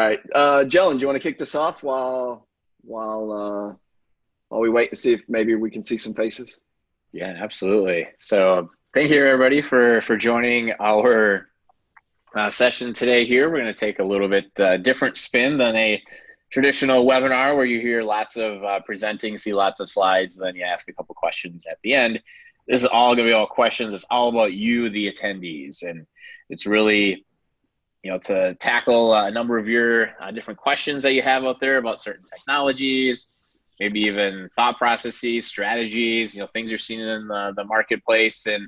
right. Jelen, do you want to kick this off while we wait to see if maybe we can see some faces? Yeah, absolutely. So thank you everybody for joining our session today here. We're going to take a little bit different spin than a traditional webinar where you hear lots of presenting, see lots of slides, and then you ask a couple questions at the end. This is all going to be all questions. It's all about you, the attendees, and it's really, to tackle a number of your different questions that you have out there about certain technologies, maybe even thought processes, strategies, things you're seeing in the marketplace. And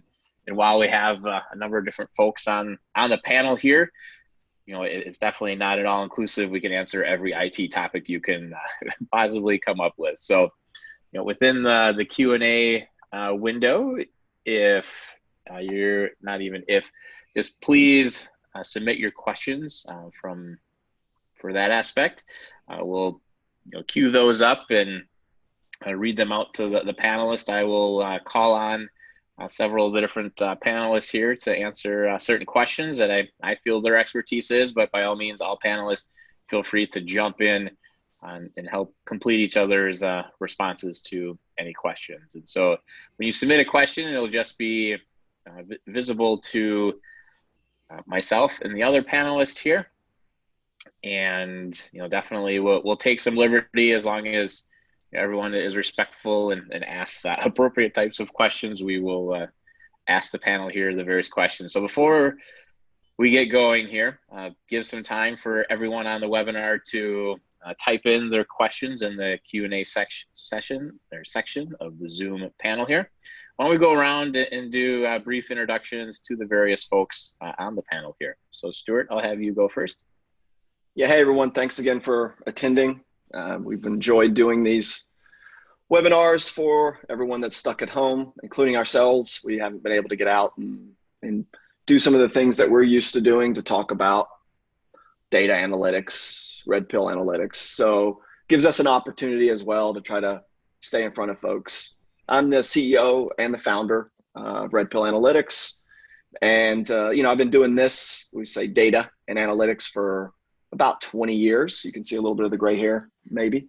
while we have a number of different folks on the panel here, it's definitely not at all inclusive. We can answer every IT topic you can possibly come up with. So, within the Q&A window, if you're not even if, just please submit your questions for that aspect. We'll queue those up and read them out to the panelists. I will call on several of the different panelists here to answer certain questions that I feel their expertise is, but by all means, all panelists feel free to jump in and help complete each other's responses to any questions. And so when you submit a question, it'll just be visible to myself and the other panelists here. And definitely we'll take some liberty as long as everyone is respectful and asks appropriate types of questions. We will ask the panel here the various questions. So before we get going here, give some time for everyone on the webinar to type in their questions in the Q&A section of the Zoom panel here. Why don't we go around and do brief introductions to the various folks on the panel here. So Stewart, I'll have you go first. Yeah, hey everyone, thanks again for attending. We've enjoyed doing these webinars for everyone that's stuck at home, including ourselves. We haven't been able to get out and do some of the things that we're used to doing to talk about data analytics, red pill analytics. So gives us an opportunity as well to try to stay in front of folks. I'm the CEO and the founder of Red Pill Analytics. And, I've been doing this, we say data and analytics for about 20 years. You can see a little bit of the gray hair, maybe.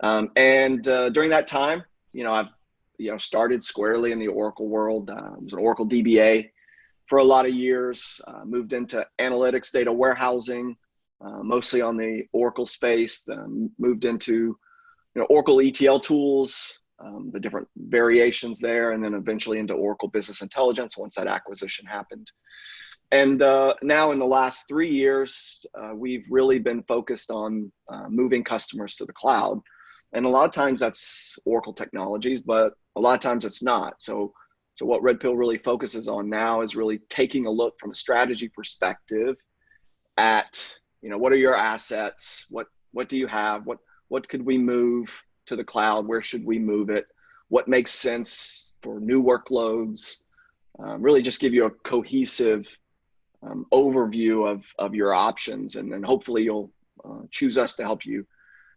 During that time, I've, started squarely in the Oracle world. I was an Oracle DBA for a lot of years, moved into analytics, data warehousing, mostly on the Oracle space, moved into, Oracle ETL tools, the different variations there, and then eventually into Oracle Business Intelligence once that acquisition happened. And now in the last 3 years, we've really been focused on moving customers to the cloud. And a lot of times that's Oracle technologies, but a lot of times it's not. So what Red Pill really focuses on now is really taking a look from a strategy perspective at, what are your assets? What do you have? What could we move to the cloud? Where should we move it? What makes sense for new workloads? Really just give you a cohesive overview of your options, and then hopefully you'll choose us to help you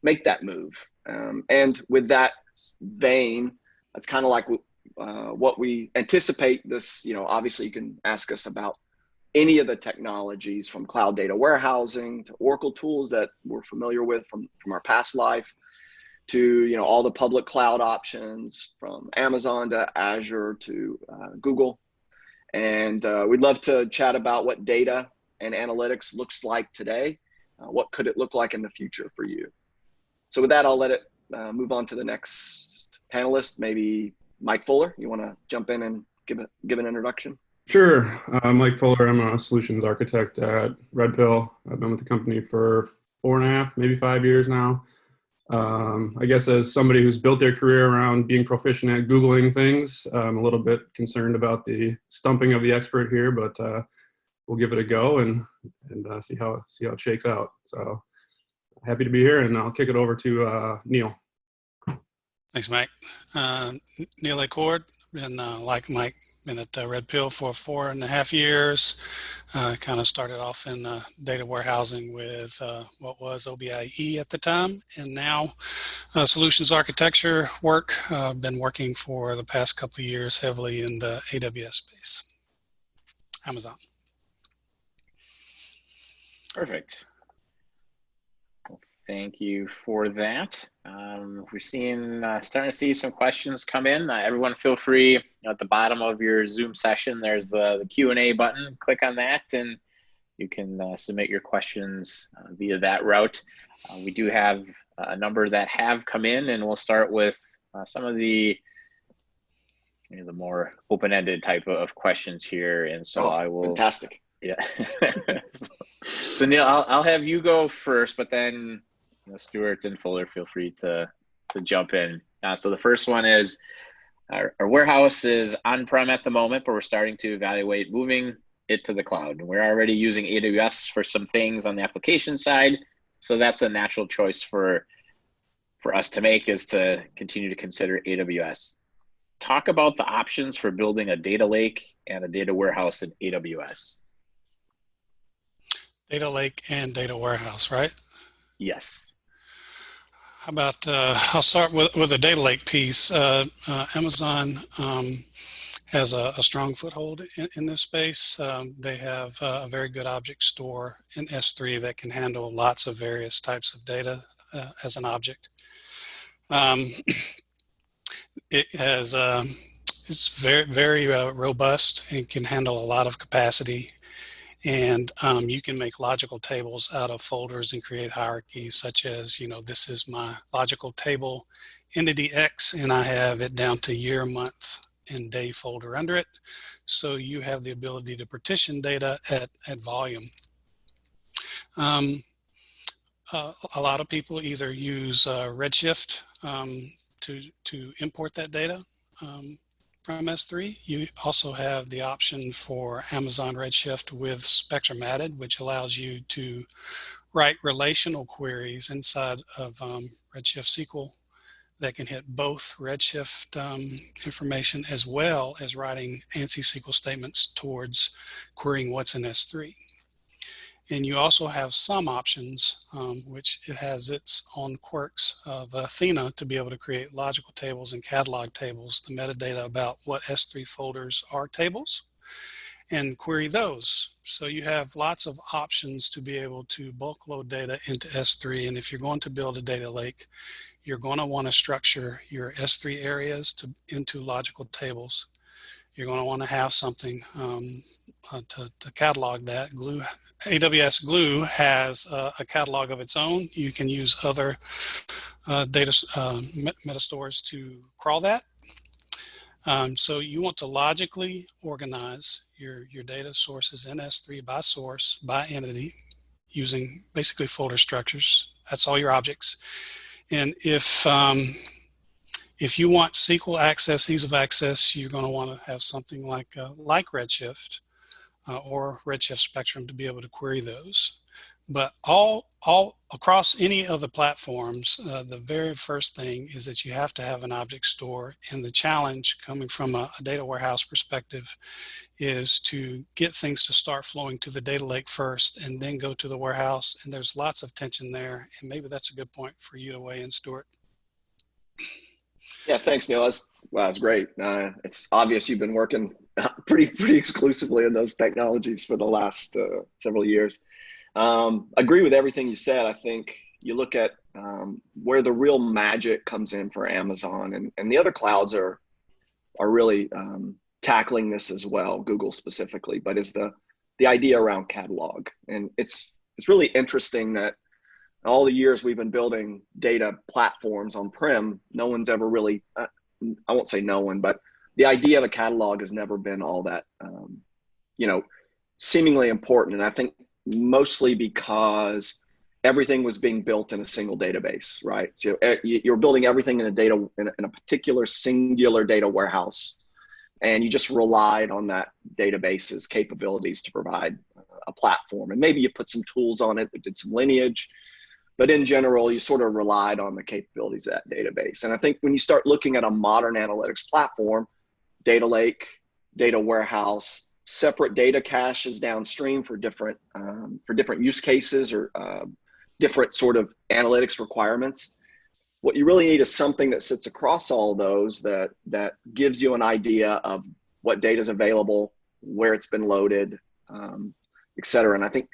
make that move. And with that vein, that's kind of like what we anticipate this, obviously you can ask us about any of the technologies from cloud data warehousing to Oracle tools that we're familiar with from our past life to, all the public cloud options from Amazon to Azure to Google. And we'd love to chat about what data and analytics looks like today. What could it look like in the future for you? So with that, I'll let it move on to the next panelist. Maybe Mike Fuller, you want to jump in and give an introduction? Sure. Mike Fuller. I'm a solutions architect at Red Pill. I've been with the company for 4.5, maybe 5 years now. I guess as somebody who's built their career around being proficient at Googling things, I'm a little bit concerned about the stumping of the expert here, but we'll give it a go and see how it shakes out. So happy to be here, and I'll kick it over to Neal. Thanks, Mike. Neal Achord, been like Mike, been at Red Pill for 4.5 years. Kind of started off in data warehousing with what was OBIE at the time, and now solutions architecture work. Been working for the past couple of years heavily in the AWS space. Amazon. Perfect. Thank you for that. We're starting to see some questions come in. Everyone feel free, at the bottom of your Zoom session, there's the Q&A button. Click on that and you can submit your questions via that route. We do have a number that have come in, and we'll start with some of the more open-ended type of questions here. And so I will. Fantastic. Yeah. So Neal, I'll have you go first, but then Stewart and Fuller, feel free to jump in. So the first one is our warehouse is on-prem at the moment, but we're starting to evaluate moving it to the cloud. And we're already using AWS for some things on the application side. So that's a natural choice for us to make, is to continue to consider AWS. Talk about the options for building a data lake and a data warehouse in AWS. Data lake and data warehouse, right? Yes. How about, I'll start with the data lake piece. Amazon has a strong foothold in this space. They have a very good object store in S3 that can handle lots of various types of data as an object. It has, it's very robust and can handle a lot of capacity. And you can make logical tables out of folders and create hierarchies, such as, this is my logical table entity X, and I have it down to year, month, and day folder under it. So you have the ability to partition data at volume. A lot of people either use Redshift to import that data from S3. You also have the option for Amazon Redshift with Spectrum added, which allows you to write relational queries inside of Redshift SQL that can hit both Redshift information as well as writing ANSI SQL statements towards querying what's in S3. And you also have some options, which it has its own quirks of Athena to be able to create logical tables and catalog tables, the metadata about what S3 folders are tables, and query those. So you have lots of options to be able to bulk load data into S3. And if you're going to build a data lake, you're going to want to structure your S3 areas into logical tables. You're going to want to have something to catalog that. AWS Glue has a catalog of its own. You can use other meta stores to crawl that. So you want to logically organize your data sources in S3 by source, by entity, using basically folder structures. That's all your objects. And if you want SQL access, ease of access, you're going to want to have something like Redshift or Redshift Spectrum to be able to query those. But all across any of the platforms, the very first thing is that you have to have an object store. And the challenge coming from a data warehouse perspective is to get things to start flowing to the data lake first and then go to the warehouse. And there's lots of tension there. And maybe that's a good point for you to weigh in, Stewart. Yeah, thanks, Neal. That's great. It's obvious you've been working pretty exclusively in those technologies for the last several years. Agree with everything you said. I think you look at where the real magic comes in for Amazon, and the other clouds are really tackling this as well, Google specifically, but is the idea around catalog. And it's really interesting that all the years we've been building data platforms on-prem, no one's ever really, I won't say no one, but the idea of a catalog has never been all that, seemingly important. And I think mostly because everything was being built in a single database, right? So you're building everything in a particular singular data warehouse, and you just relied on that database's capabilities to provide a platform. And maybe you put some tools on it that did some lineage, but in general, you sort of relied on the capabilities of that database. And I think when you start looking at a modern analytics platform, data lake, data warehouse, separate data caches downstream for different use cases or different sort of analytics requirements, what you really need is something that sits across all those that gives you an idea of what data is available, where it's been loaded, et cetera. And I think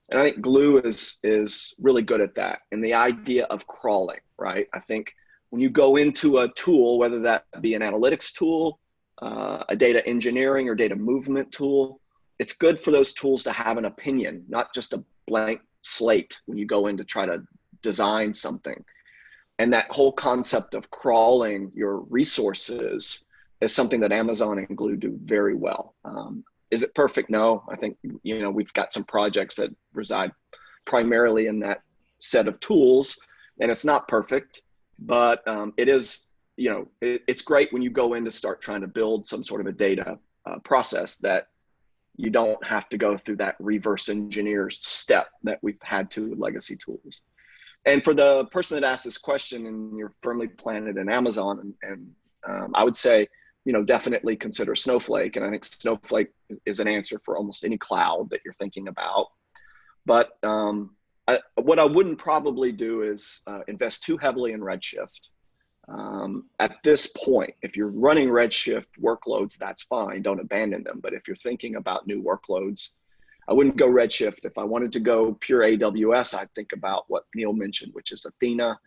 And I think Glue is really good at that. And the idea of crawling, right? I think when you go into a tool, whether that be an analytics tool, a data engineering or data movement tool, it's good for those tools to have an opinion, not just a blank slate when you go in to try to design something. And that whole concept of crawling your resources is something that Amazon and Glue do very well. Is it perfect? No. I think, you know, we've got some projects that reside primarily in that set of tools, and it's not perfect, but it is, you know, it's great when you go in to start trying to build some sort of a data process that you don't have to go through that reverse engineer step that we've had to with legacy tools. And for the person that asked this question and you're firmly planted in Amazon, and I would say, you know, definitely consider Snowflake. And I think Snowflake is an answer for almost any cloud that you're thinking about. But what I wouldn't probably do is invest too heavily in Redshift. At this point, if you're running Redshift workloads, that's fine. Don't abandon them. But if you're thinking about new workloads, I wouldn't go Redshift. If I wanted to go pure AWS, I'd think about what Neal mentioned, which is Athena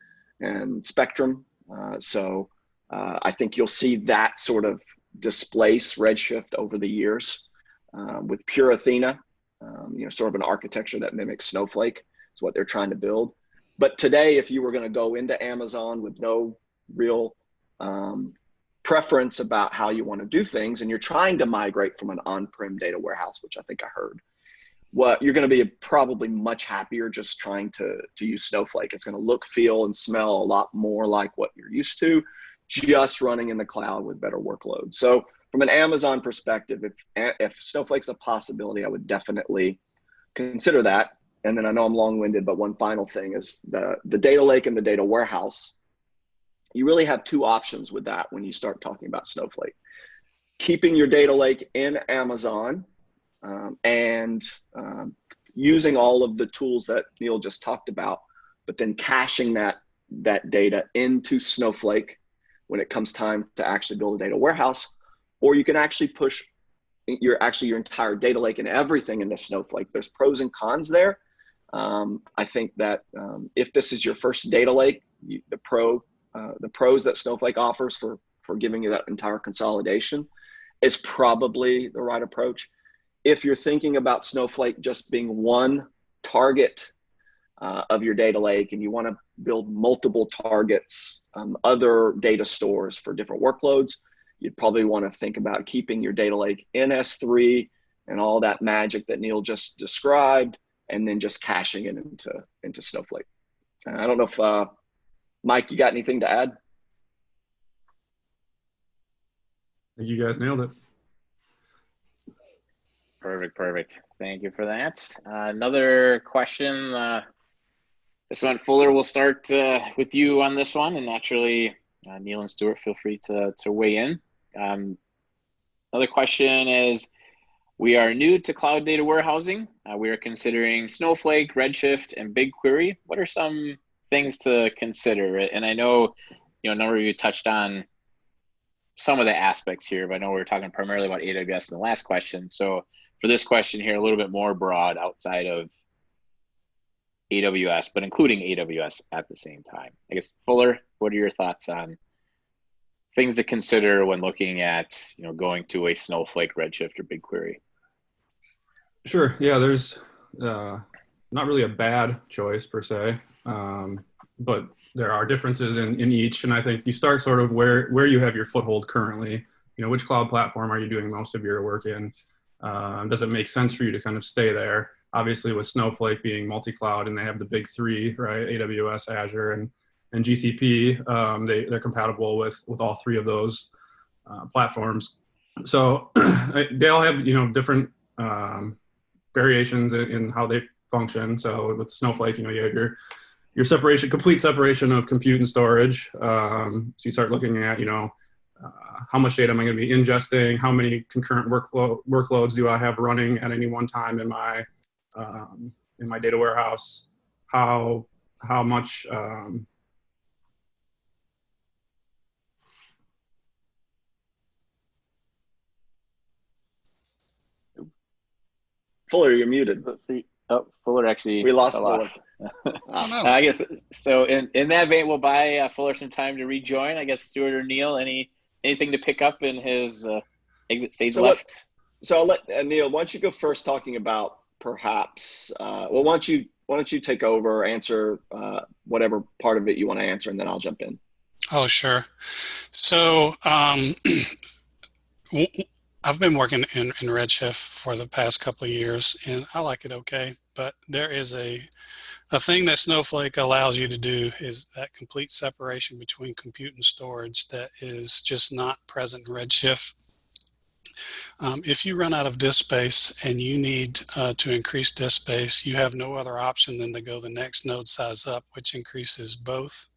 and Spectrum. I think you'll see that sort of displace Redshift over the years with pure Athena, you know, sort of an architecture that mimics Snowflake is what they're trying to build. But today, if you were going to go into Amazon with no real preference about how you want to do things, and you're trying to migrate from an on-prem data warehouse, which I think I heard, you're going to be probably much happier just trying to use Snowflake. It's going to look, feel, and smell a lot more like what you're used to, just running in the cloud with better workloads. So from an Amazon perspective, if Snowflake's a possibility, I would definitely consider that. And then I know I'm long-winded, but one final thing is the data lake and the data warehouse. You really have two options with that when you start talking about Snowflake. Keeping your data lake in Amazon and using all of the tools that Neal just talked about, but then caching that data into Snowflake when it comes time to actually build a data warehouse. Or you can actually push your entire data lake and everything into Snowflake. There's pros and cons there. I think that if this is your first data lake, the pros that Snowflake offers for giving you that entire consolidation is probably the right approach. If you're thinking about Snowflake just being one target of your data lake and you want to build multiple targets, other data stores for different workloads, you'd probably want to think about keeping your data lake in S3 and all that magic that Neal just described, and then just caching it into Snowflake. I don't know if, Mike, you got anything to add? I think you guys nailed it. Perfect. Thank you for that. Another question. This one, Fuller, we'll start with you on this one, and naturally, Neal and Stewart, feel free to weigh in. Another question is, we are new to cloud data warehousing. We are considering Snowflake, Redshift, and BigQuery. What are some things to consider? And I know, a number of you touched on some of the aspects here, but I know we were talking primarily about AWS in the last question. So for this question here, a little bit more broad outside of AWS, but including AWS at the same time. I guess, Fuller, what are your thoughts on things to consider when looking at, going to a Snowflake, Redshift, or BigQuery? Sure. Yeah, there's not really a bad choice per se, but there are differences in each. And I think you start sort of where you have your foothold currently. Which cloud platform are you doing most of your work in? Does it make sense for you to kind of stay there? Obviously, with Snowflake being multi-cloud and they have the big three, right? AWS, Azure, and GCP. They're compatible with all three of those platforms. So they all have different variations in how they function. So with Snowflake, you have your separation, complete separation of compute and storage. So you start looking at how much data am I going to be ingesting? How many concurrent workloads do I have running at any one time in my data warehouse? How much Fuller, you're muted. Oh, Fuller actually We lost fell Fuller. off. Oh no. I guess so. In that vein, we'll buy Fuller some time to rejoin. I guess Stewart or Neal, anything to pick up in his exit stage left? So I'll let Neal. Why don't you go first, talking about perhaps? Well, why don't you take over, answer whatever part of it you want to answer, and then I'll jump in. Oh, sure. So I've been working in Redshift for the past couple of years, and I like it okay. But there is a thing that Snowflake allows you to do is that complete separation between compute and storage that is just not present in Redshift. If you run out of disk space and you need to increase disk space, you have no other option than to go the next node size up, which increases both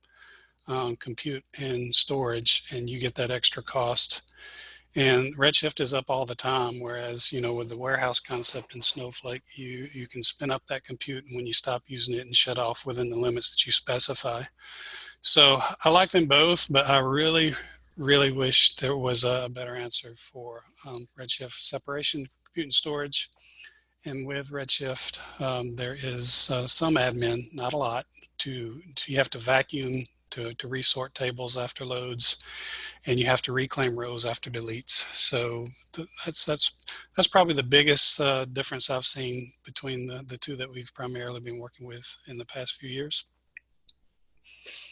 compute and storage, and you get that extra cost. And Redshift is up all the time, whereas, with the warehouse concept in Snowflake, you can spin up that compute when you stop using it and shut off within the limits that you specify. So I like them both, but I really, really wish there was a better answer for Redshift separation, compute and storage. And with Redshift, there is some admin, not a lot, you have to vacuum to resort tables after loads, and you have to reclaim rows after deletes. So that's probably the biggest difference I've seen between the two that we've primarily been working with in the past few years.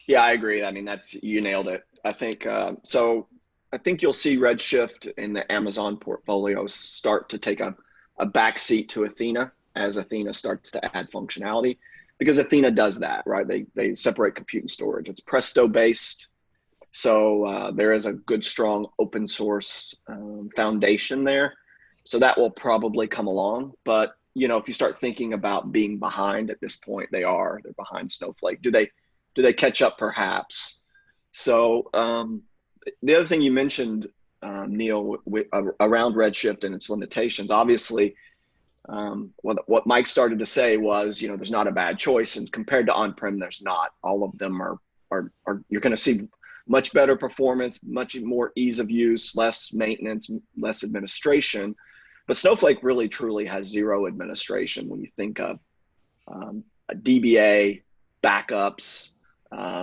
Yeah, I agree. I mean, you nailed it. I think so. I think you'll see Redshift in the Amazon portfolio start to take a backseat to Athena as Athena starts to add functionality, because Athena does that, right? They separate compute and storage. It's Presto based. So there is a good, strong open source foundation there. So that will probably come along. But, if you start thinking about being behind at this point, they're behind Snowflake. Do they catch up? Perhaps. So the other thing you mentioned, Neal, around Redshift and its limitations, obviously, what Mike started to say was, there's not a bad choice, and compared to on-prem, there's not. All of them are you're going to see much better performance, much more ease of use, less maintenance, less administration. But Snowflake really truly has zero administration when you think of a DBA, backups,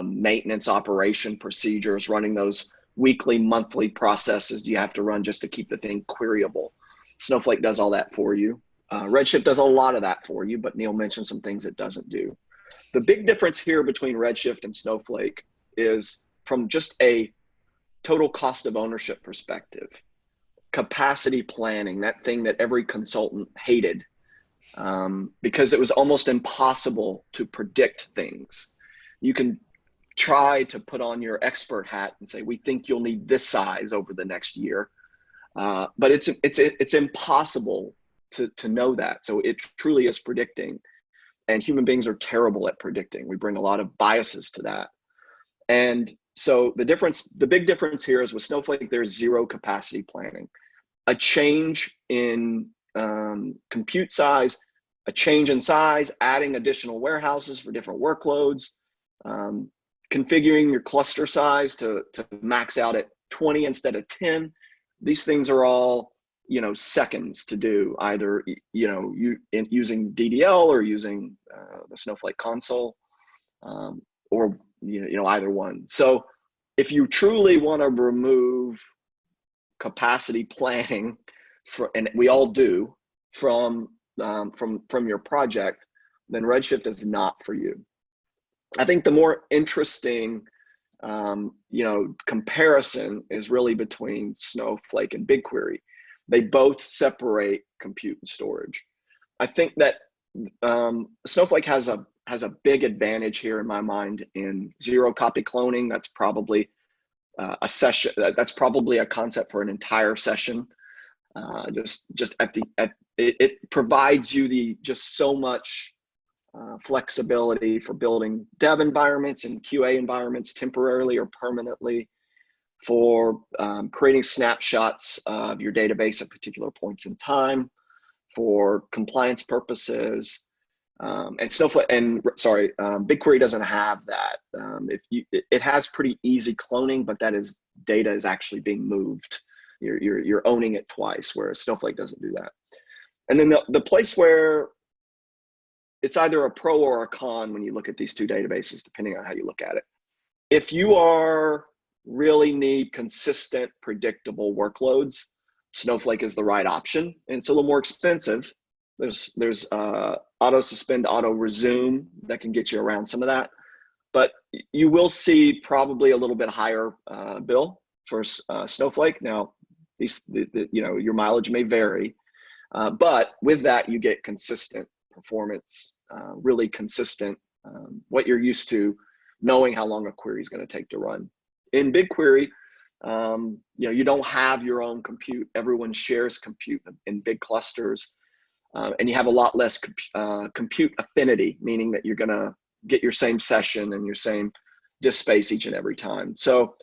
maintenance operation procedures, running those weekly, monthly processes you have to run just to keep the thing queryable. Snowflake does all that for you. Redshift does a lot of that for you, but Neal mentioned some things it doesn't do. The big difference here between Redshift and Snowflake is from just a total cost of ownership perspective. Capacity planning, that thing that every consultant hated, because it was almost impossible to predict things. You can try to put on your expert hat and say, we think you'll need this size over the next year. But it's impossible to know that. So it truly is predicting. And human beings are terrible at predicting. We bring a lot of biases to that. And so the big difference here is with Snowflake, there's zero capacity planning. A change in compute size, a change in size, adding additional warehouses for different workloads, configuring your cluster size to max out at 20 instead of 10. These things are all, seconds to do, either, using DDL or using the Snowflake console, or, either one. So if you truly want to remove capacity planning, and we all do, from your project, then Redshift is not for you. I think the more interesting, comparison is really between Snowflake and BigQuery. They both separate compute and storage. I think that Snowflake has a big advantage here in my mind in zero copy cloning. That's probably a session. That's probably a concept for an entire session. It provides you just so much flexibility for building dev environments and QA environments temporarily or permanently, for creating snapshots of your database at particular points in time, for compliance purposes. And Snowflake, BigQuery doesn't have that. It has pretty easy cloning, but data is actually being moved. You're owning it twice, whereas Snowflake doesn't do that. And then the place where it's either a pro or a con when you look at these two databases, depending on how you look at it. If you really need consistent, predictable workloads, Snowflake is the right option, and it's a little more expensive. There's auto suspend, auto resume that can get you around some of that, but you will see probably a little bit higher bill for Snowflake. Now, your mileage may vary, but with that you get consistent performance, really consistent, what you're used to, knowing how long a query is going to take to run. In BigQuery, you don't have your own compute. Everyone shares compute in big clusters, and you have a lot less compute affinity, meaning that you're going to get your same session and your same disk space each and every time. So,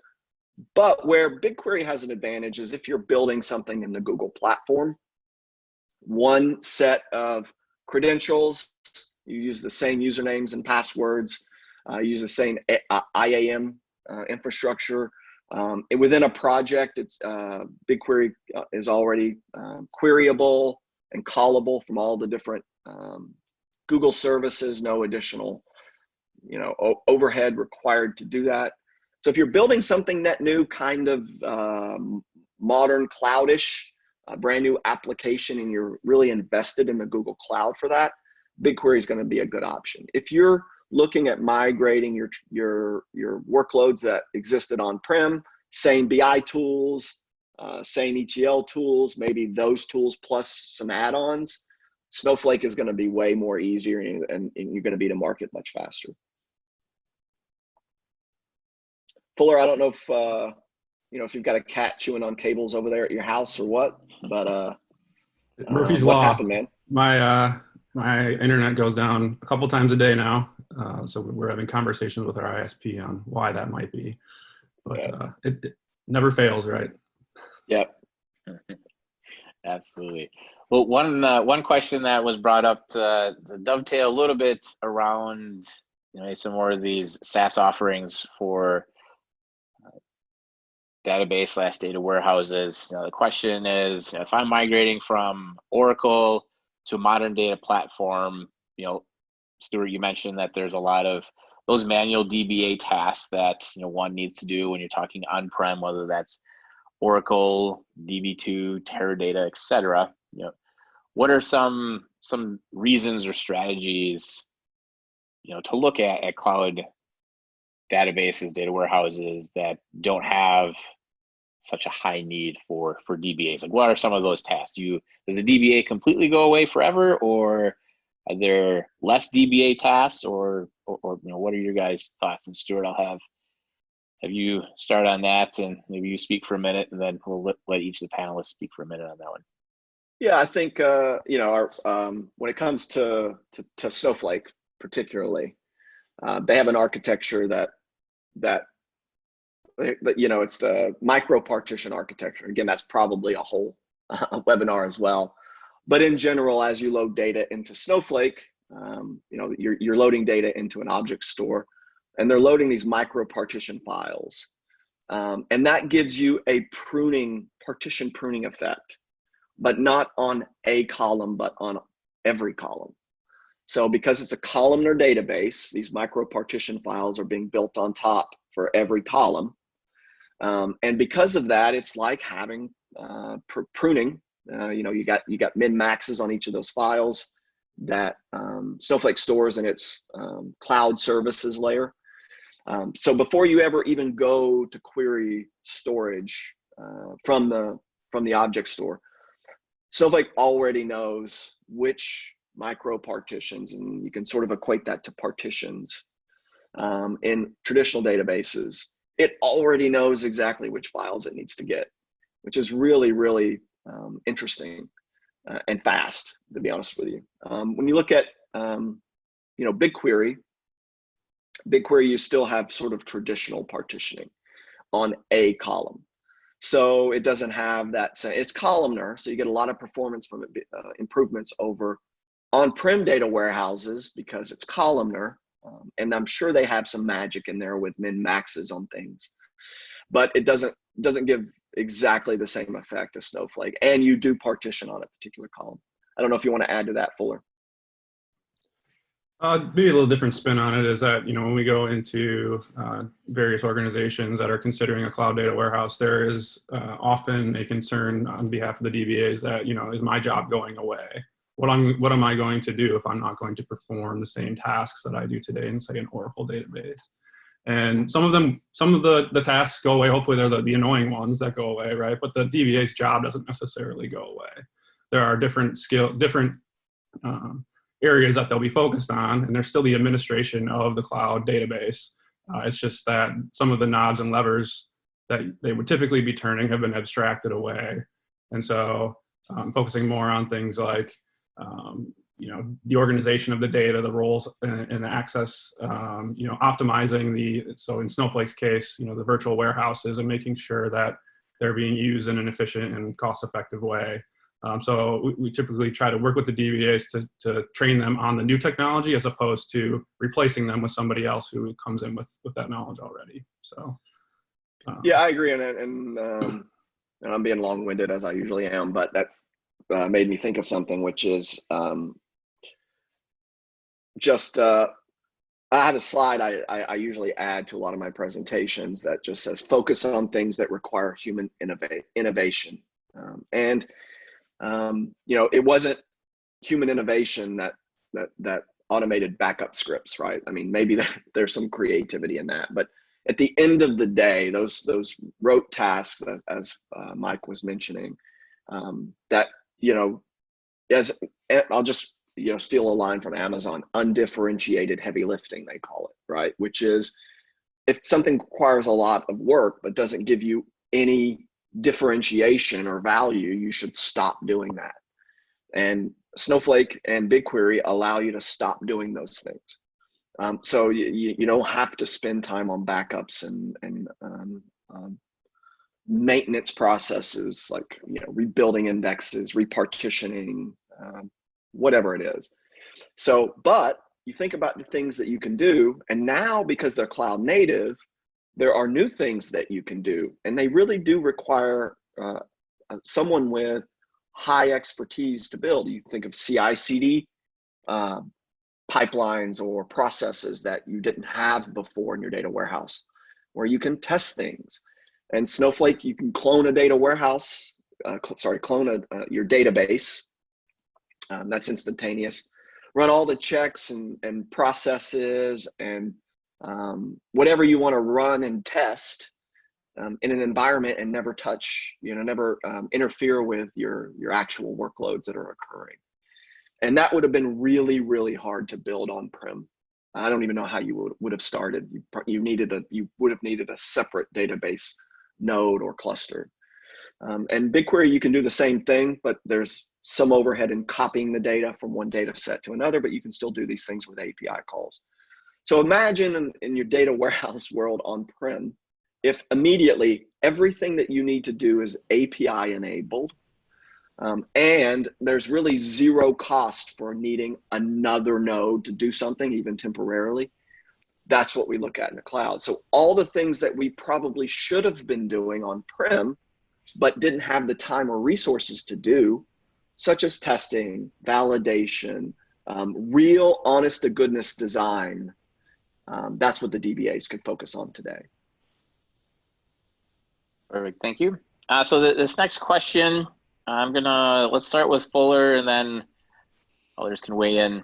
but where BigQuery has an advantage is if you're building something in the Google platform, one set of credentials, you use the same usernames and passwords, use the same IAM infrastructure. And within a project, it's BigQuery is already queryable and callable from all the different Google services, no additional overhead required to do that. So if you're building something net new, kind of modern cloudish, a brand new application, and you're really invested in the Google Cloud for that, BigQuery is going to be a good option. If you're looking at migrating your workloads that existed on-prem, same BI tools, same ETL tools, maybe those tools plus some add-ons, Snowflake is going to be way more easier, and you're going to be to market much faster. Fuller, I don't know if you've got a cat chewing on cables over there at your house or what, but Murphy's what Law. happened, man? My internet goes down a couple times a day now, so we're having conversations with our ISP on why that might be, but yeah. It never fails, right? Yep. Absolutely. Well, one question that was brought up to dovetail a little bit around some more of these SaaS offerings for database / data warehouses. The question is, if I'm migrating from Oracle to a modern data platform, Stewart, you mentioned that there's a lot of those manual DBA tasks that one needs to do when you're talking on-prem, whether that's Oracle, DB2, Teradata, etc. What are some reasons or strategies to look at cloud databases, data warehouses that don't have such a high need for DBAs? Like, what are some of those tasks? Does the DBA completely go away forever, or are there less DBA tasks, or what are your guys' thoughts? And Stewart, I'll have you start on that, and maybe you speak for a minute, and then we'll let each of the panelists speak for a minute on that one. Yeah, I think when it comes to Snowflake particularly, they have an architecture that it's the micro partition architecture. Again, that's probably a whole webinar as well. But in general, as you load data into Snowflake, you're loading data into an object store, and they're loading these micro partition files. And that gives you a partition pruning effect, but not on a column, but on every column. So because it's a columnar database, these micro partition files are being built on top for every column. And because of that, it's like having pruning. You got min maxes on each of those files that Snowflake stores in its cloud services layer. So before you ever even go to query storage from the object store, Snowflake already knows which micro partitions, and you can sort of equate that to partitions in traditional databases. It already knows exactly which files it needs to get, which is really, really interesting and fast, to be honest with you. When you look at BigQuery, you still have sort of traditional partitioning on a column. So it doesn't have that, it's columnar, so you get a lot of performance from it, improvements over on-prem data warehouses because it's columnar. And I'm sure they have some magic in there with min maxes on things, but it doesn't give exactly the same effect as Snowflake. And you do partition on a particular column. I don't know if you want to add to that, Fuller. Maybe a little different spin on it is that, when we go into various organizations that are considering a cloud data warehouse, there is often a concern on behalf of the DBAs that, is my job going away? What am I going to do if I'm not going to perform the same tasks that I do today in, say, an Oracle database? And some of the tasks go away. Hopefully they're the annoying ones that go away, right? But the DBA's job doesn't necessarily go away. There are different areas that they'll be focused on, and there's still the administration of the cloud database. It's just that some of the knobs and levers that they would typically be turning have been abstracted away. And so focusing more on things like, the organization of the data, the roles and the access, optimizing so in Snowflake's case, the virtual warehouses and making sure that they're being used in an efficient and cost-effective way. So we typically try to work with the DBAs to train them on the new technology as opposed to replacing them with somebody else who comes in with that knowledge already. So yeah, I agree, and I'm being long-winded as I usually am, but that made me think of something, which is I have a slide I usually add to a lot of my presentations that just says focus on things that require human innovation, and it wasn't human innovation that automated backup scripts, right? I mean, maybe there's some creativity in that, but at the end of the day, those rote tasks, as Mike was mentioning, that as I'll just steal a line from Amazon, undifferentiated heavy lifting, they call it, right? Which is if something requires a lot of work but doesn't give you any differentiation or value, you should stop doing that. And Snowflake and BigQuery allow you to stop doing those things. So you don't have to spend time on backups and maintenance processes like rebuilding indexes, repartitioning, whatever it is. So, but you think about the things that you can do, and now because they're cloud native, there are new things that you can do, and they really do require someone with high expertise to build. You think of CI/CD pipelines or processes that you didn't have before in your data warehouse, where you can test things. And Snowflake, you can clone a data warehouse, clone your database. That's instantaneous. Run all the checks and processes and whatever you want to run and test in an environment and never touch, never interfere with your actual workloads that are occurring. And that would have been really, really hard to build on-prem. I don't even know how you would have started. You would have needed a separate database node or cluster. And BigQuery, you can do the same thing, but there's some overhead in copying the data from one data set to another, but you can still do these things with API calls. So imagine in your data warehouse world on-prem, if immediately everything that you need to do is API enabled, and there's really zero cost for needing another node to do something, even temporarily. That's what we look at in the cloud. So all the things that we probably should have been doing on-prem, but didn't have the time or resources to do, such as testing, validation, real honest-to-goodness design, that's what the DBAs could focus on today. Perfect, thank you. So this next question, let's start with Fuller and then others can weigh in.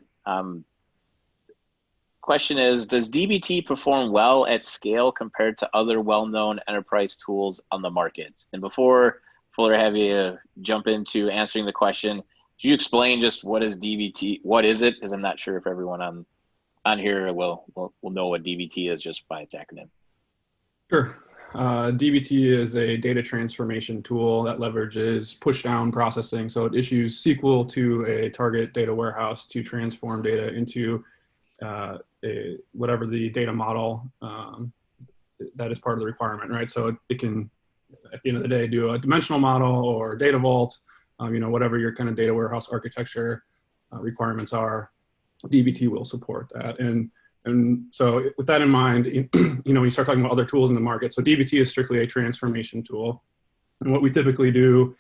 Question is, does DBT perform well at scale compared to other well-known enterprise tools on the market? And before Fuller, have you jump into answering the question, could you explain just what is DBT? What is it? Because I'm not sure if everyone on here will know what DBT is just by its acronym. Sure. DBT is a data transformation tool that leverages push-down processing. So it issues SQL to a target data warehouse to transform data into whatever the data model that is part of the requirement, right? So it can, at the end of the day, do a dimensional model or data vault, whatever your kind of data warehouse architecture requirements are, DBT will support that. And so with that in mind, when you start talking about other tools in the market, so DBT is strictly a transformation tool. And what we typically do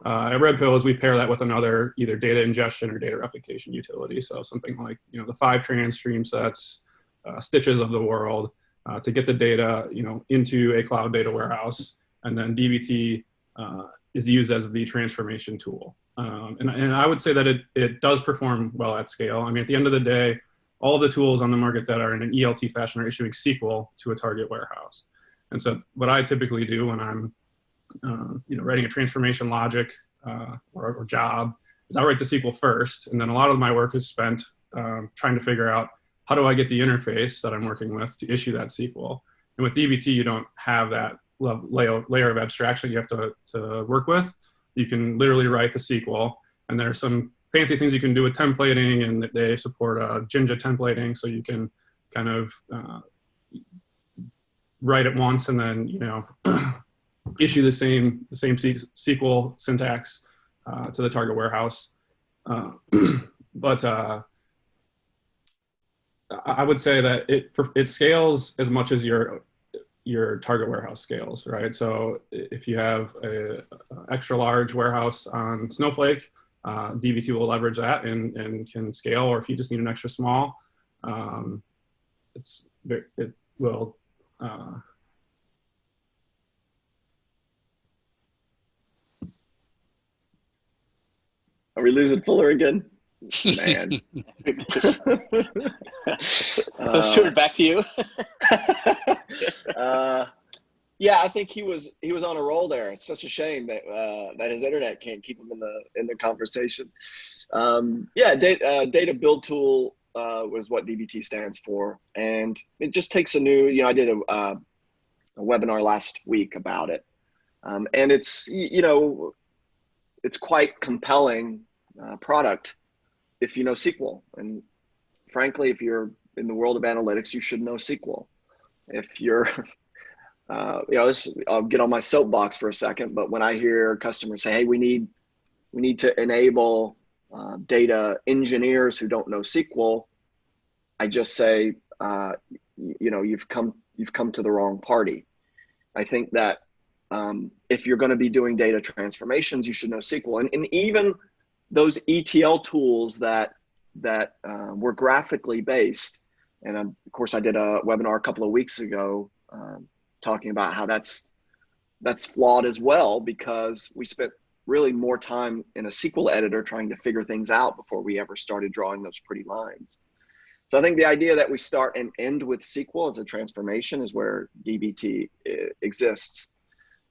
At Red Pill is we pair that with another either data ingestion or data replication utility. So something like, you know, the Fivetran, StreamSets, Stitches of the world to get the data, you know, into a cloud data warehouse. And then DBT is used as the transformation tool. And I would say that it does perform well at scale. I mean, at the end of the day, all of the tools on the market that are in an ELT fashion are issuing SQL to a target warehouse. And so what I typically do when I'm you know, writing a transformation logic or job is I write the SQL first, and then a lot of my work is spent trying to figure out how do I get the interface that I'm working with to issue that SQL. And with DBT, you don't have that layer of abstraction you have to work with. You can literally write the SQL, and there's some fancy things you can do with templating, and they support Jinja templating, so you can kind of write it once and then, you know, issue the same SQL syntax to the target warehouse. But I would say that it scales as much as your target warehouse scales, right? So if you have a extra large warehouse on Snowflake, DBT will leverage that and can scale. Or if you just need an extra small, it will. Are we losing Fuller again? Man. So Stewart, back to you. Yeah, I think he was on a roll there. It's such a shame that that his internet can't keep him in the conversation. Yeah, data build tool was what DBT stands for, and it just takes a new. You know, I did a webinar last week about it, and it's, you know, it's quite compelling product if you know SQL. And frankly, if you're in the world of analytics, you should know SQL. If you're, you know, I'll get on my soapbox for a second, but when I hear customers say, "Hey, we need to enable data engineers who don't know SQL," I just say, you know, you've come to the wrong party. I think that if you're going to be doing data transformations, you should know SQL, and even those ETL tools that were graphically based. And of course, I did a webinar a couple of weeks ago talking about how that's flawed as well, because we spent really more time in a SQL editor trying to figure things out before we ever started drawing those pretty lines. So I think the idea that we start and end with SQL as a transformation is where DBT exists.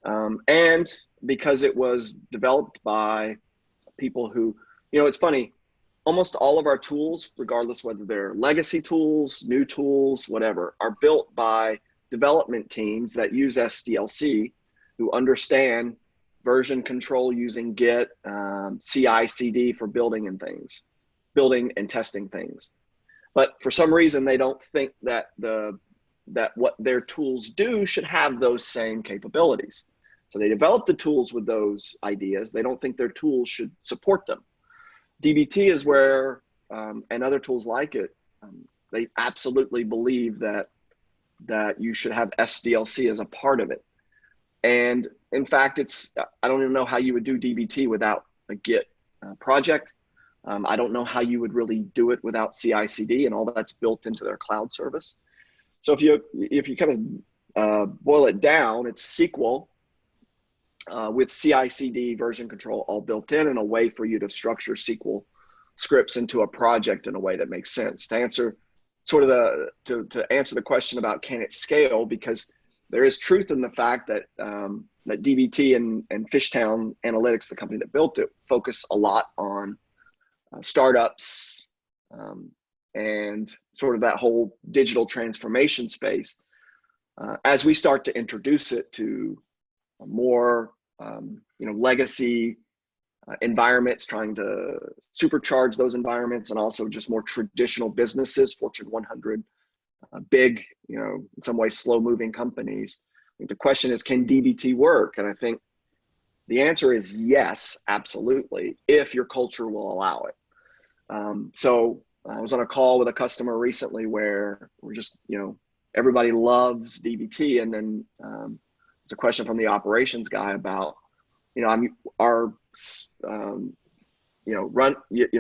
And because it was developed by people who, you know, it's funny, almost all of our tools, regardless whether they're legacy tools, new tools, whatever, are built by development teams that use SDLC, who understand version control using Git, CI/CD for building and testing things. But for some reason, they don't think that what their tools do should have those same capabilities. So they develop the tools with those ideas. They don't think their tools should support them. DBT is where, and other tools like it, they absolutely believe that you should have SDLC as a part of it. And in fact, I don't even know how you would do DBT without a Git project. I don't know how you would really do it without CI/CD, and all that's built into their cloud service. So if you kind of boil it down, it's SQL with CI/CD version control all built in, and a way for you to structure SQL scripts into a project in a way that makes sense. To answer to answer the question about can it scale, because there is truth in the fact that that DBT and Fishtown Analytics, the company that built it, focus a lot on startups and sort of that whole digital transformation space. As we start to introduce it to more you know, legacy environments, trying to supercharge those environments, and also just more traditional businesses, Fortune 100, big, you know, in some ways slow moving companies, I think the question is, can DBT work? And I think the answer is yes, absolutely, if your culture will allow it. So I was on a call with a customer recently where we're just, you know, everybody loves DBT, and then it's a question from the operations guy about, our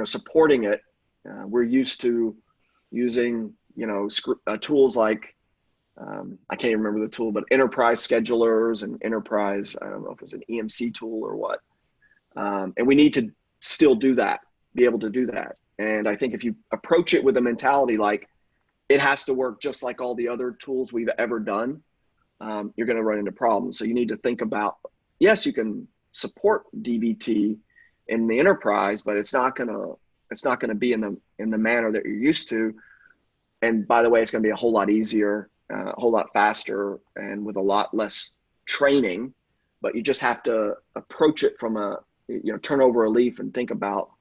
supporting it. We're used to using tools like I can't even remember the tool, but enterprise schedulers and enterprise, I don't know if it's an EMC tool or what. And we need to still do that, be able to do that. And I think if you approach it with a mentality like it has to work just like all the other tools we've ever done, you're going to run into problems. So you need to think about, yes, you can support DBT in the enterprise, but it's not going to be in the manner that you're used to. And by the way, it's going to be a whole lot easier, a whole lot faster, and with a lot less training. But you just have to approach it from turn over a leaf and think about,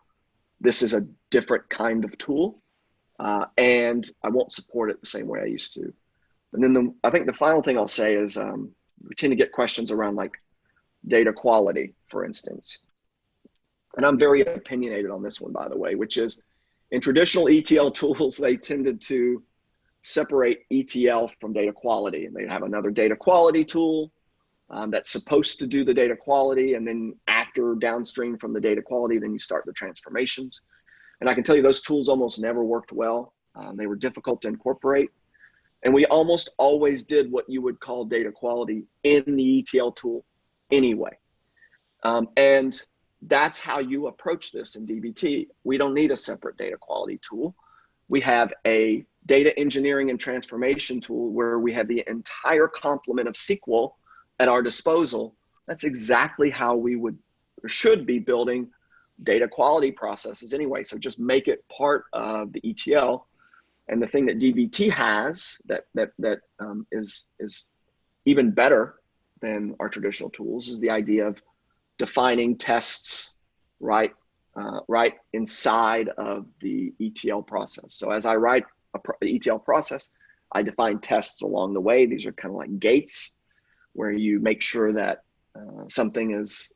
this is a different kind of tool, and I won't support it the same way I used to. And then I think the final thing I'll say is we tend to get questions around like data quality, for instance. And I'm very opinionated on this one, by the way, which is in traditional ETL tools, they tended to separate ETL from data quality. And they have another data quality tool that's supposed to do the data quality. And then after downstream from the data quality, then you start the transformations. And I can tell you those tools almost never worked well. They were difficult to incorporate. And we almost always did what you would call data quality in the ETL tool anyway. And that's how you approach this in DBT. We don't need a separate data quality tool. We have a data engineering and transformation tool where we have the entire complement of SQL at our disposal. That's exactly how we would or should be building data quality processes anyway. So just make it part of the ETL. And the thing that DBT has that is even better than our traditional tools is the idea of defining tests right inside of the ETL process. So as I write the ETL process, I define tests along the way. These are kind of like gates where you make sure that something is,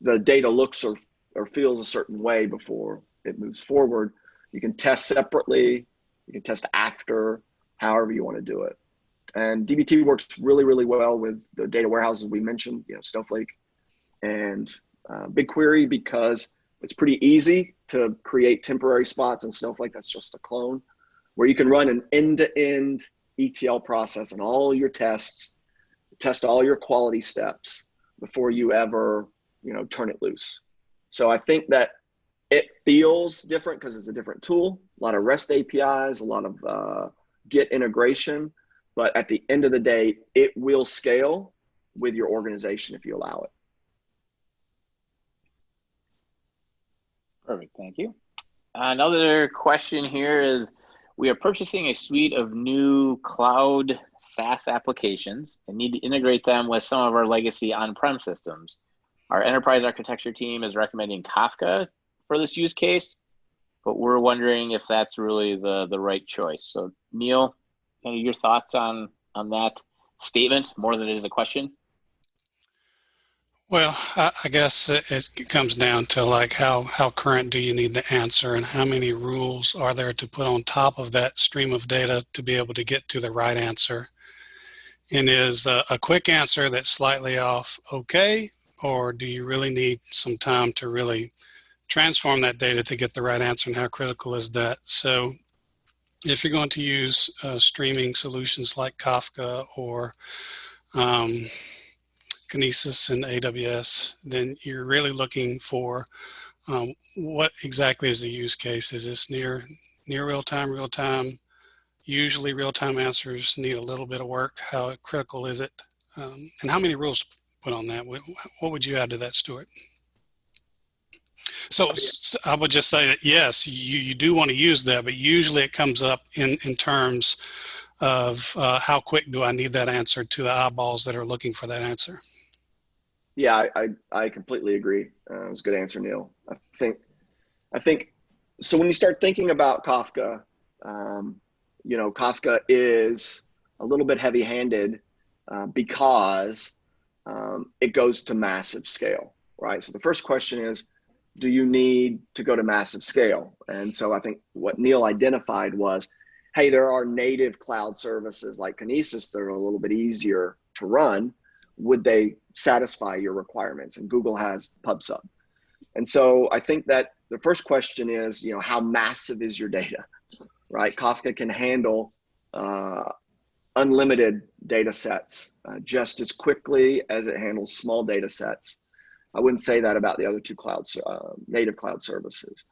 the data looks or feels a certain way before it moves forward. You can test separately, you can test after, however you want to do it. And DBT works really, really well with the data warehouses we mentioned, Snowflake and BigQuery, because it's pretty easy to create temporary spots in Snowflake. That's just a clone where you can run an end-to-end ETL process and all your tests, test all your quality steps before you ever, turn it loose. So I think that it feels different because it's a different tool, a lot of REST APIs, a lot of Git integration, but at the end of the day, it will scale with your organization if you allow it. Perfect, thank you. Another question here is, we are purchasing a suite of new cloud SaaS applications and need to integrate them with some of our legacy on-prem systems. Our enterprise architecture team is recommending Kafka for this use case, but we're wondering if that's really the right choice. So Neal, any of your thoughts on that statement more than it is a question? Well, I guess it comes down to like how current do you need the answer and how many rules are there to put on top of that stream of data to be able to get to the right answer. And is a quick answer that's slightly off okay, or do you really need some time to really transform that data to get the right answer, and how critical is that? So if you're going to use streaming solutions like Kafka or Kinesis and AWS, then you're really looking for what exactly is the use case. Is this near real-time? Usually real-time answers need a little bit of work. How critical is it? And how many rules to put on that? What would you add to that, Stewart? So I would just say that, yes, you do want to use that, but usually it comes up in terms of how quick do I need that answer to the eyeballs that are looking for that answer. Yeah, I completely agree. It was a good answer, Neal. I think so. When you start thinking about Kafka, Kafka is a little bit heavy-handed because it goes to massive scale, right? So the first question is, do you need to go to massive scale? And so I think what Neal identified was, hey, there are native cloud services like Kinesis that are a little bit easier to run, would they satisfy your requirements? And Google has PubSub. And so I think that the first question is, you know, how massive is your data, right? Kafka can handle unlimited data sets just as quickly as it handles small data sets. I wouldn't say that about the other two native cloud services.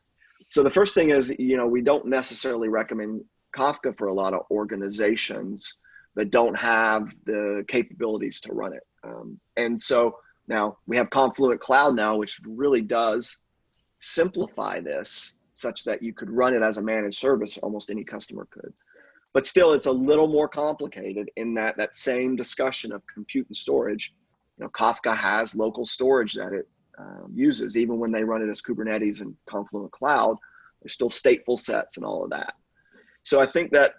So the first thing is, you know, we don't necessarily recommend Kafka for a lot of organizations that don't have the capabilities to run it. And so now we have Confluent Cloud now, which really does simplify this such that you could run it as a managed service, almost any customer could. But still, it's a little more complicated in that same discussion of compute and storage. You know, Kafka has local storage that it uses, even when they run it as Kubernetes and Confluent Cloud. There's still stateful sets and all of that. So I think that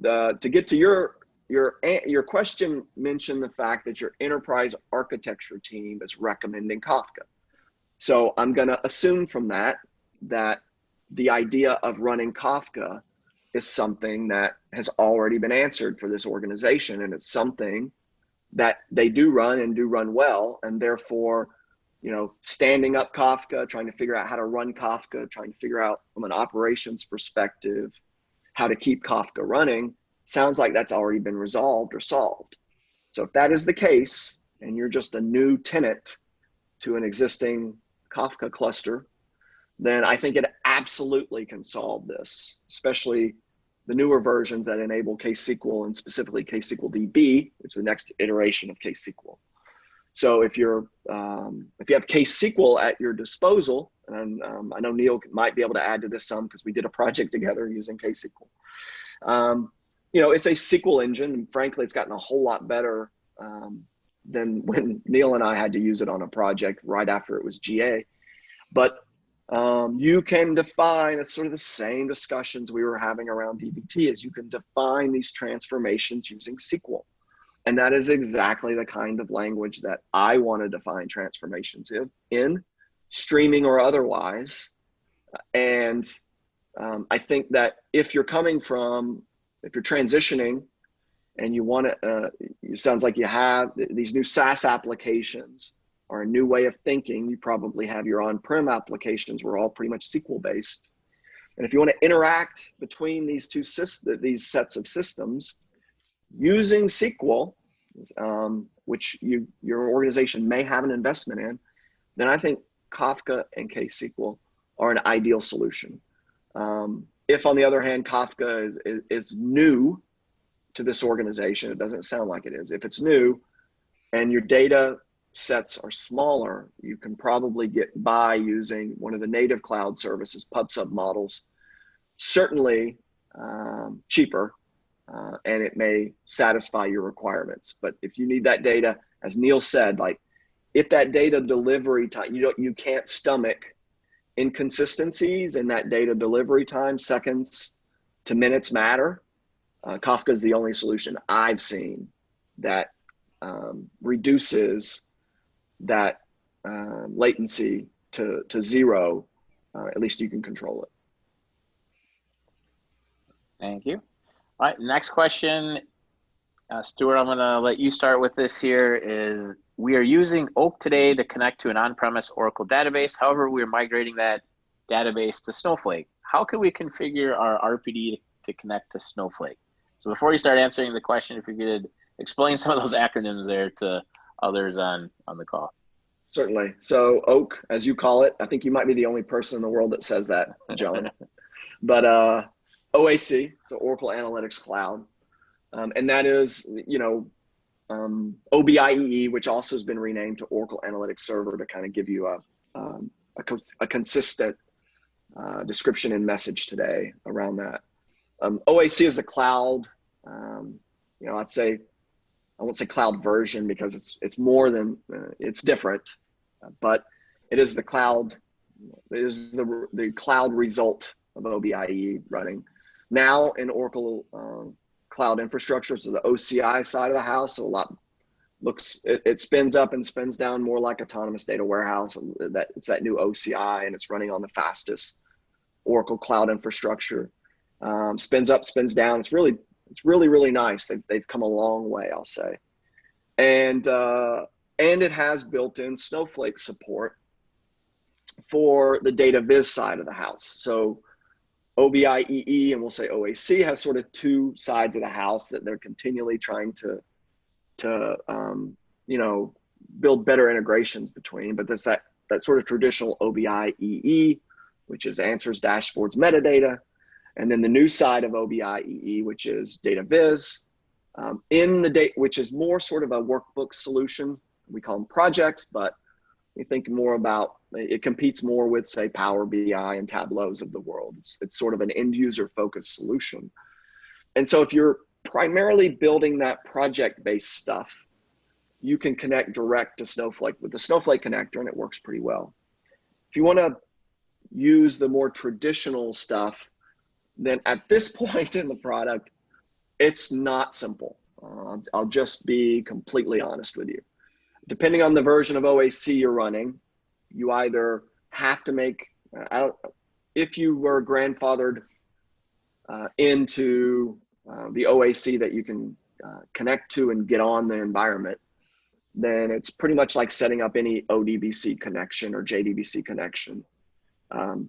to get to your question, mentioned the fact that your enterprise architecture team is recommending Kafka. So I'm going to assume from that the idea of running Kafka is something that has already been answered for this organization, and it's something that they do run and do run well, and therefore, you know, standing up Kafka, trying to figure out how to run Kafka, trying to figure out from an operations perspective how to keep Kafka running, sounds like that's already been resolved or solved. So if that is the case, and you're just a new tenant to an existing Kafka cluster, then I think it absolutely can solve this, especially the newer versions that enable KSQL and specifically KSQL DB, which is the next iteration of KSQL. So if you have KSQL at your disposal, and I know Neal might be able to add to this some because we did a project together using KSQL. You know, it's a SQL engine, and frankly, it's gotten a whole lot better than when Neal and I had to use it on a project right after it was GA. But you can define, it's sort of the same discussions we were having around DBT, is you can define these transformations using SQL. And that is exactly the kind of language that I want to define transformations in streaming or otherwise. And I think that if you're transitioning and you want to, it sounds like you have these new SaaS applications or a new way of thinking, you probably have your on-prem applications were all pretty much SQL based. And if you want to interact between these these sets of systems using SQL, which your organization may have an investment in, then I think Kafka and KSQL are an ideal solution. If on the other hand, Kafka is new to this organization, it doesn't sound like it is. If it's new and your data sets are smaller, you can probably get by using one of the native cloud services, PubSub models, certainly cheaper, and it may satisfy your requirements. But if you need that data, as Neal said, like if that data delivery time, you can't stomach inconsistencies in that data delivery time, seconds to minutes matter, Kafka is the only solution I've seen that reduces that latency to zero. At least you can control it. Thank you. All right, next question. Stewart, I'm going to let you start with this here. Is we are using Oak today to connect to an on-premise Oracle database. However, we are migrating that database to Snowflake. How can we configure our RPD to connect to Snowflake? So before you start answering the question, if you could explain some of those acronyms there to others on the call. Certainly. So Oak, as you call it, I think you might be the only person in the world that says that, Jelen. But OAC, so Oracle Analytics Cloud. And that is, OBIEE, which also has been renamed to Oracle Analytics Server to kind of give you a consistent description and message today around that. OAC is the cloud, I'd say, I won't say cloud version because it's more than, it's different, but it is the cloud, it is the cloud result of OBIEE running now in Oracle cloud infrastructure. So the OCI side of the house, so it spins up and spins down more like autonomous data warehouse. It's that new OCI, and it's running on the fastest Oracle cloud infrastructure. Spins up, spins down. It's really, really nice. They've come a long way, I'll say. And it has built-in Snowflake support for the data viz side of the house. So OBIEE, and we'll say OAC, has sort of two sides of the house that they're continually trying to you know, build better integrations between. But that's that sort of traditional OBIEE, which is answers, dashboards, metadata, and then the new side of OBIEE, which is data viz, which is more sort of a workbook solution. We call them projects, but we think more about, it competes more with, say, Power BI and Tableaus of the world. It's sort of an end user focused solution. And so if you're primarily building that project-based stuff, you can connect direct to Snowflake with the Snowflake connector, and it works pretty well. If you want to use the more traditional stuff, then at this point in the product, it's not simple. I'll just be completely honest with you. Depending on the version of OAC you're running, you either have to make, if you were grandfathered into the OAC that you can connect to and get on the environment, then it's pretty much like setting up any ODBC connection or JDBC connection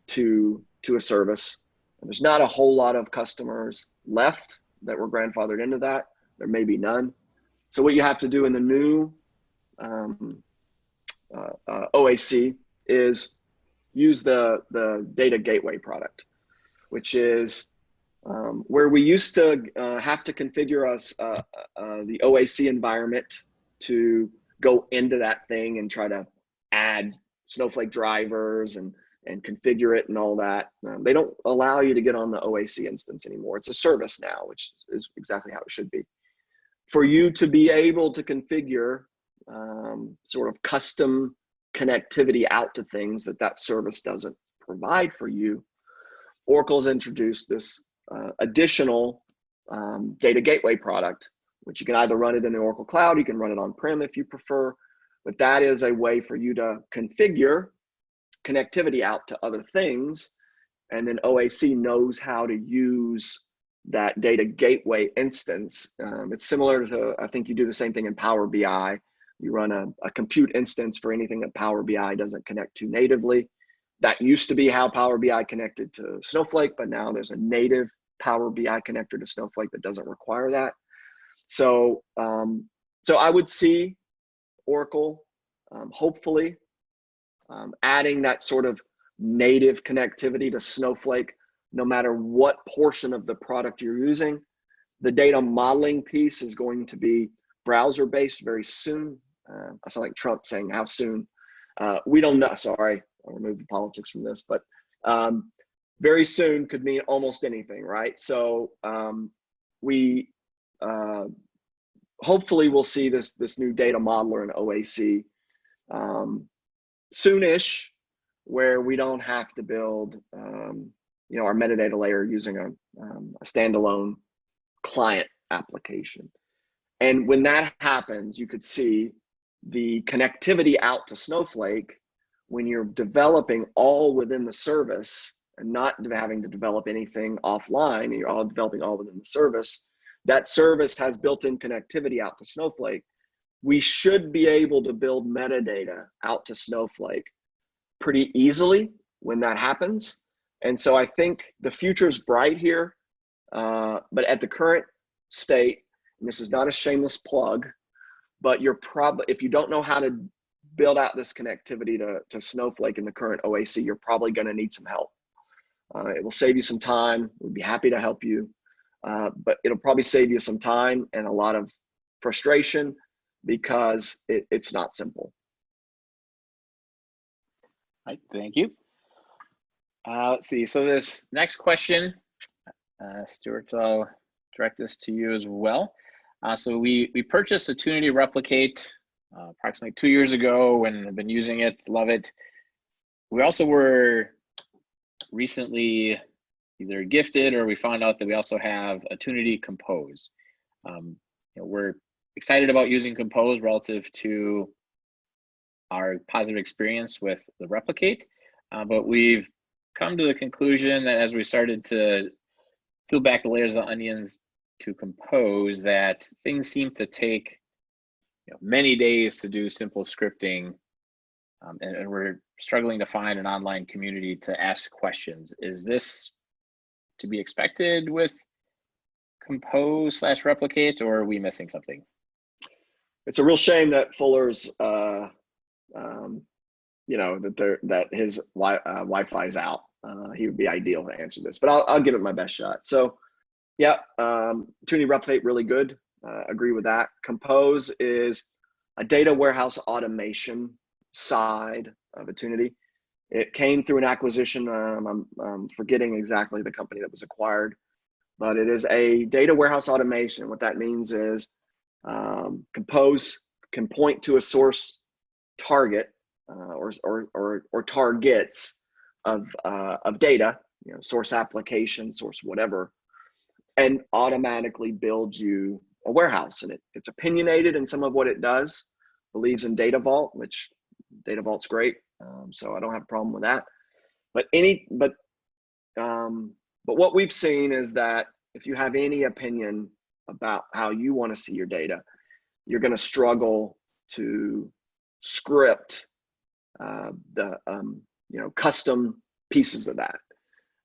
to a service. And there's not a whole lot of customers left that were grandfathered into that. There may be none. So what you have to do in the new OAC is use the data gateway product, which is where we used to have to configure the OAC environment to go into that thing and try to add Snowflake drivers and configure it and all that. They don't allow you to get on the OAC instance anymore. It's a service now, which is exactly how it should be. For you to be able to configure sort of custom connectivity out to things that service doesn't provide for you, Oracle's introduced this additional data gateway product, which you can either run it in the Oracle Cloud, you can run it on-prem if you prefer, but that is a way for you to configure connectivity out to other things, and then OAC knows how to use that data gateway instance. It's similar to, I think you do the same thing in Power BI. You run a compute instance for anything that Power BI doesn't connect to natively. That used to be how Power BI connected to Snowflake, but now there's a native Power BI connector to Snowflake that doesn't require that. So, so I would see Oracle, hopefully, adding that sort of native connectivity to Snowflake, no matter what portion of the product you're using. The data modeling piece is going to be browser-based very soon. I sound like Trump saying how soon. We don't know, sorry, I'll remove the politics from this, but very soon could mean almost anything, right? So we hopefully we'll see this new data modeler in OAC soonish, where we don't have to build you know, our metadata layer using a standalone client application. And when that happens, you could see the connectivity out to Snowflake when you're developing all within the service and not having to develop anything offline, and you're all developing all within the service. That service has built-in connectivity out to Snowflake. We should be able to build metadata out to Snowflake pretty easily when that happens. And so I think the future's bright here, but at the current state, and this is not a shameless plug, but you're probably, if you don't know how to build out this connectivity to Snowflake in the current OAC, you're probably going to need some help. It will save you some time. We'd be happy to help you, but it'll probably save you some time and a lot of frustration because it's not simple. All right, thank you. Let's see, so this next question, Stewart, I'll direct this to you as well. So we purchased a Tunity Replicate approximately 2 years ago and have been using it, love it. We also were recently either gifted or we found out that we also have a Tunity Compose. You know, we're excited about using Compose relative to our positive experience with the Replicate, but we've come to the conclusion that as we started to peel back the layers of the onions to Compose, that things seem to take many days to do simple scripting, and we're struggling to find an online community to ask questions. Is this to be expected with Compose/Replicate, or are we missing something? It's a real shame that Fuller's, that his Wi-Fi is out. He would be ideal to answer this, but I'll give it my best shot. So, yeah, Trinity Replicate, really good. Agree with that. Compose is a data warehouse automation side of Trinity. It came through an acquisition. I'm forgetting exactly the company that was acquired, but it is a data warehouse automation. What that means is Compose can point to a source target or targets of data, source application, source whatever, and automatically build you a warehouse. And it's opinionated in some of what it does. Believes in Data Vault, which Data Vault's great, so I don't have a problem with that. But what we've seen is that if you have any opinion about how you want to see your data, you're going to struggle to script the custom pieces of that.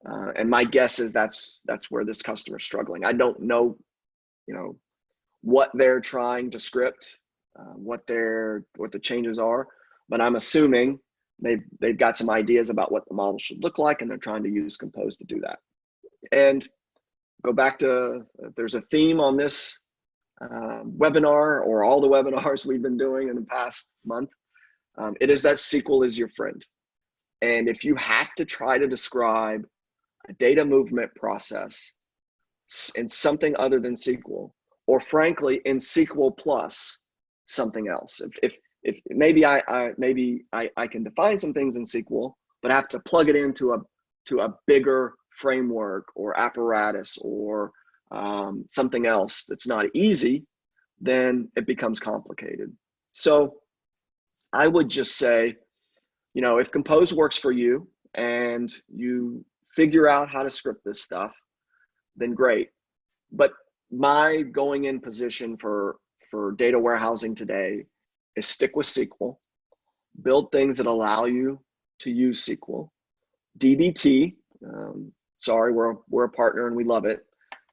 And my guess is that's where this customer is struggling. I don't know, what they're trying to script, what the changes are, but I'm assuming they've got some ideas about what the model should look like, and they're trying to use Compose to do that. And go back to, if there's a theme on this webinar or all the webinars we've been doing in the past month, it is that SQL is your friend. And if you have to try to describe a data movement process in something other than SQL, or frankly in SQL plus something else, if maybe I can define some things in SQL, but I have to plug it into a bigger framework or apparatus or something else that's not easy, then it becomes complicated. So I would just say, if Compose works for you and you figure out how to script this stuff, then great. But my going in position for data warehousing today is stick with SQL, build things that allow you to use SQL. DBT, sorry, we're a partner and we love it.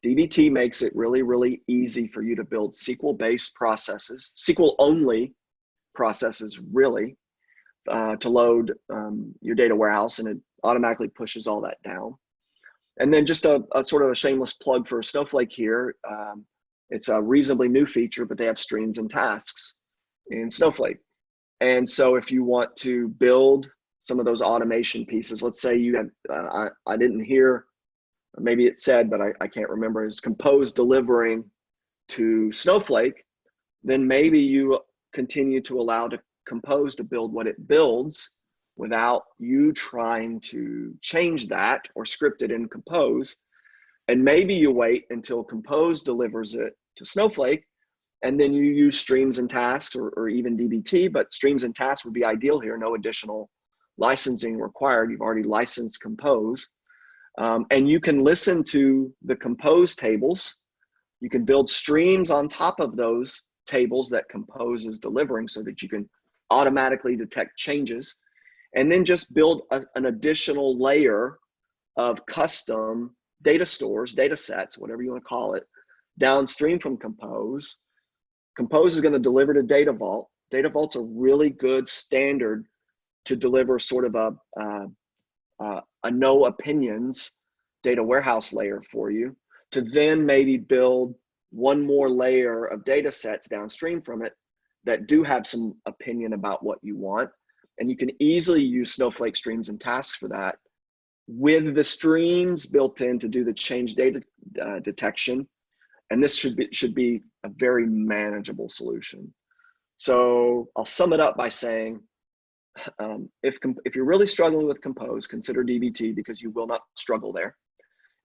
DBT makes it really, really easy for you to build SQL-based processes, SQL-only processes, really, to load your data warehouse, and it automatically pushes all that down. And then just a sort of a shameless plug for Snowflake here. It's a reasonably new feature, but they have streams and tasks in Snowflake. And so if you want to build some of those automation pieces, let's say you have, I didn't hear, maybe it said, but I can't remember, is Compose delivering to Snowflake, then maybe you continue to allow to Compose to build what it builds without you trying to change that or script it in Compose. And maybe you wait until Compose delivers it to Snowflake, and then you use streams and tasks or even DBT, but streams and tasks would be ideal here. No additional licensing required. You've already licensed Compose. And you can listen to the Compose tables. You can build streams on top of those tables that Compose is delivering so that you can automatically detect changes, and then just build an additional layer of custom data stores, data sets, whatever you want to call it, downstream from Compose. Compose is going to deliver to Data Vault. Data Vault's a really good standard to deliver sort of a no opinions data warehouse layer for you, to then maybe build one more layer of data sets downstream from it that do have some opinion about what you want. And you can easily use Snowflake streams and tasks for that, with the streams built in to do the change data detection. And this should be a very manageable solution. So I'll sum it up by saying, if you're really struggling with Compose, consider DBT, because you will not struggle there.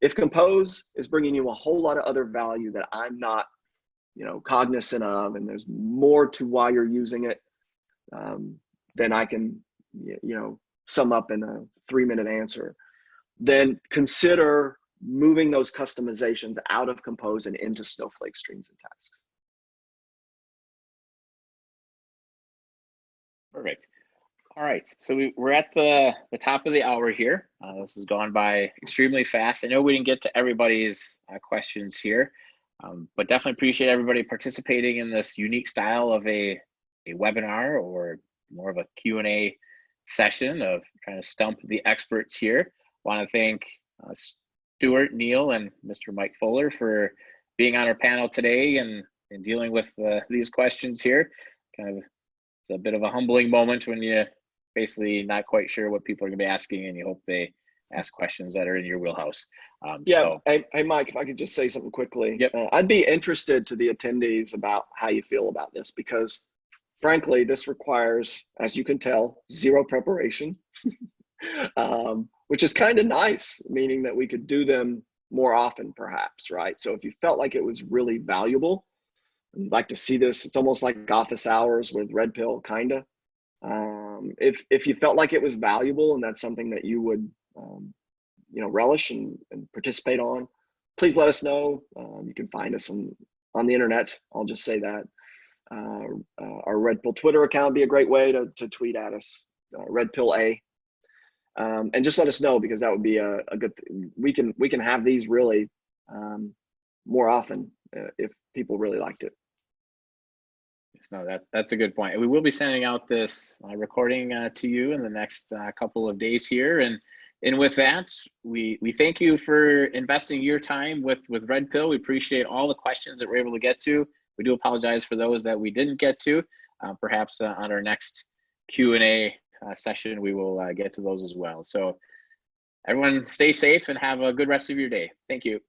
If Compose is bringing you a whole lot of other value that I'm not, cognizant of, and there's more to why you're using it, then I can, sum up in a 3-minute answer. Then consider moving those customizations out of Compose and into Snowflake streams and tasks. Perfect. All right, so we're at the top of the hour here. This has gone by extremely fast. I know we didn't get to everybody's questions here, but definitely appreciate everybody participating in this unique style of a webinar, or more of a Q&A session of trying to stump the experts here. Want to thank Stewart, Neal, and Mr. Mike Fuller for being on our panel today and dealing with these questions here. Kind of, it's a bit of a humbling moment when you basically not quite sure what people are going to be asking, and you hope they ask questions that are in your wheelhouse. Yeah. Hey, Mike, if I could just say something quickly. Yep. I'd be interested to the attendees about how you feel about this, because frankly, this requires, as you can tell, zero preparation, which is kind of nice, meaning that we could do them more often, perhaps, right? So if you felt like it was really valuable, and you'd like to see this, it's almost like office hours with Red Pill, kind of. If you felt like it was valuable and that's something that you would, relish and participate on, please let us know. You can find us on the internet. I'll just say that. Our Red Pill Twitter account would be a great way to tweet at us, Red Pill A. And just let us know, because that would be a good thing. We can have these really more often if people really liked it. No, that's a good point. We will be sending out this recording to you in the next couple of days here, and with that, we thank you for investing your time with Red Pill. We appreciate all the questions that we're able to get to. We do apologize for those that we didn't get to. Perhaps on our next Q&A session, we will get to those as well. So everyone, stay safe and have a good rest of your day. Thank you.